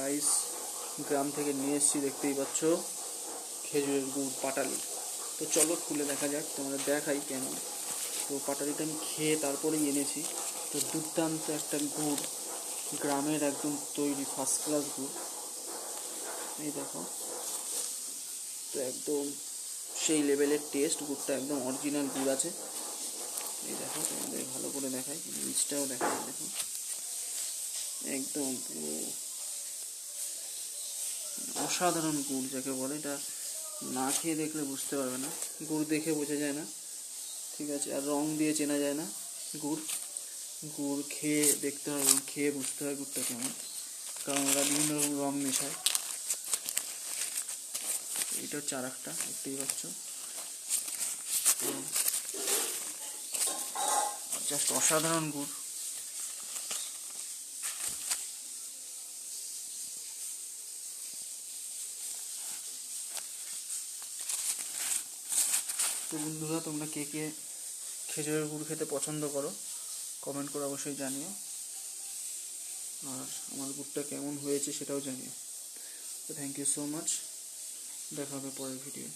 Guys, গ্রাম থেকে নিয়ে এসেছি, দেখতেই পাচ্ছ খেজুরের গুড় পাটালি। তো চলো খুলে দেখা যাক, তোমাদের দেখাই কেমন। তো পাটালিটা আমি খেয়ে তারপরেই এনেছি। তো দুর্দান্ত একটা গুড়, গ্রামের একদম তৈরি ফার্স্ট ক্লাস গুড়। এই দেখো, তো একদম সেই লেভেলের টেস্ট, গুড়টা একদম অরিজিনাল গুড় আছে। এই দেখো, তোমাদের ভালো করে দেখাই, নিচটাও দেখাই। দেখো একদম পুরো অসাধারণ গুড় যাকে বলে, এটা না খেয়ে দেখলে বুঝতে পারবে না। গুড় দেখে বোঝা যায় না, ঠিক আছে, আর রং দিয়ে চেনা যায় না গুড়। গুড় খেয়ে দেখতে হয় এবং খেয়ে বুঝতে হয় গুড়টা কেমন, কারণ ওরা বিভিন্ন রকম রং মেশায়। এটা হচ্ছে আর একটা, দেখতেই পাচ্ছ। তো জাস্ট অসাধারণ গুড়। তো বন্ধুরা, তোমরা কে কে খেজুরের গুড় খেতে পছন্দ করো কমেন্ট করে অবশ্যই জানিও, আর আমার গুড়টা কেমন হয়েছে সেটাও জানিও। তো থ্যাংক ইউ সো মাচ, দেখা হবে পরের ভিডিও।